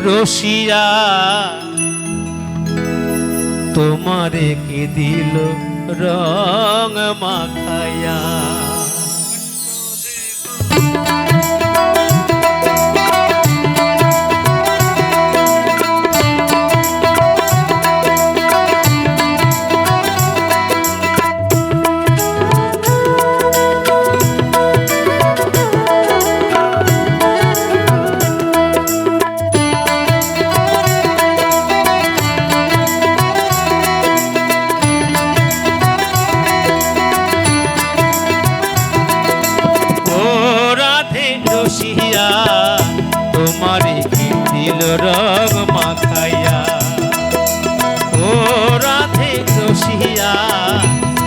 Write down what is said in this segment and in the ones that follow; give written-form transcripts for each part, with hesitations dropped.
রসিয়া তোমারে কে দিল রং মাখায়া। রসিয়া তোমারে কি দিল রং মাখাইয়া। ও রাধে রসিয়া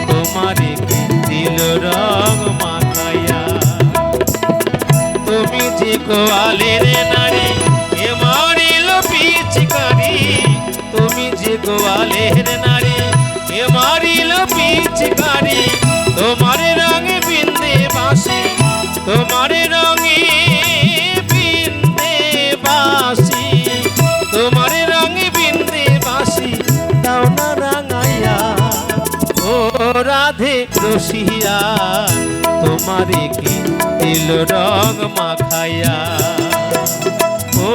তোমারে কি দিল রং মাখাইয়া। তুমি যে গোয়ালের নারী এ মারিল পিচকারি। তুমি যে গোয়ালের নারী এ মারিল পিচকারি। তোমার রঙে বিন্দে বাসি তোমার রঙে বিন্দে বাসি। তোমার রঙে বিন্দে বাসি দাও না রাঙাইয়া। ও রাধে রসিয়া তোমারে কি দিল রং মাখাইয়া। ও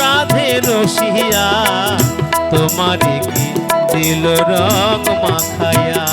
রাধে রসিয়া তোমারে কি দিল রং মাখাইয়া।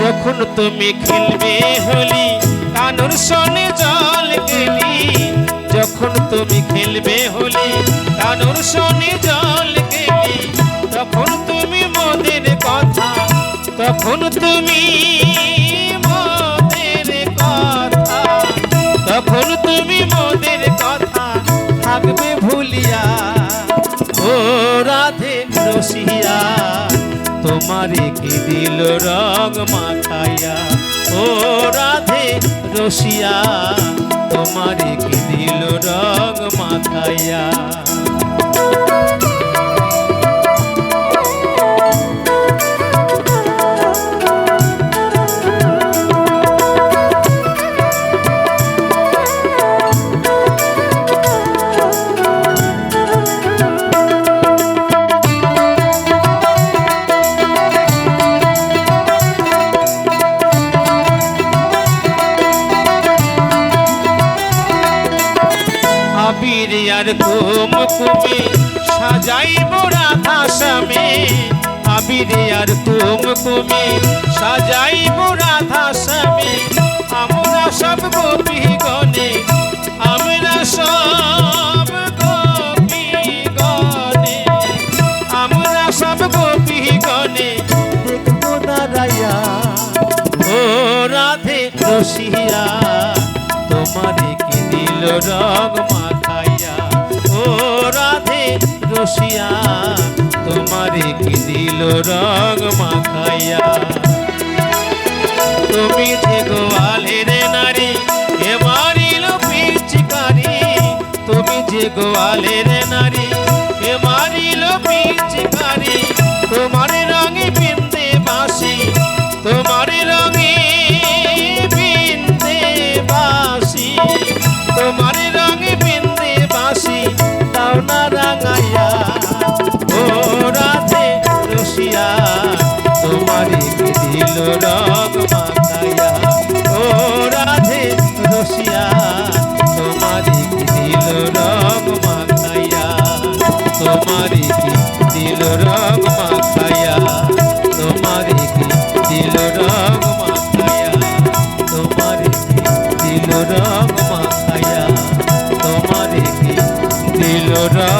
যখন তুমি খেলবে হোলি কানুর সনে জল গেলি। যখন তুমি খেলবে হোলি কানুর সনে জল গেলি। তখন তুমি মোদের কথা তখন তুমি মোদের কথা তখন তুমি মোদের কথা থাকবে ভুলিয়া। ও রাধে রসিয়া তোমারে কি দিল রং মাখাইয়া। ও রাধে রসিয়া তোমারে কি দিল রং মাখাইয়া। আবির আর কুমকুমে সাজাইব রাধা শ্যামে। আবির আর কুমকুমে সাজাইব রাধা শ্যামে। আমরা সব গোপী গণে আমরা সব গোপী গণে আমরা সব গোপী গণে দেখব দাঁড়াইয়া। ও রাধে রসিয়া তোমারে কি দিল রং মাখাইয়া। ও রাধে রসিয়া তোমারে কি দিল রং মাখাইয়া। তুমি যে গোয়ালের নারী এ মারিল পিচকারি। তুমি যে গোয়ালের নারী এ মারিল পিচকারি। তোমার রঙে বিন্দে বাসি তোমার রঙে বিন্দে বাসি। তোমার রঙে বিন্দে বাসি দাও না রাঙাইয়া। ও রাধে রসিয়া তোমারে কি দিল রং মাখাইয়া। ও রাধে রসিয়া তোমারে কি দিল রং মাখাইয়া। তোমারে কি দিল রং মাখাইয়া। তোমারে কি দিল রং মাখাইয়া। তোমারে কি দিল রং মাখাইয়া। তোমারে কি দিল রং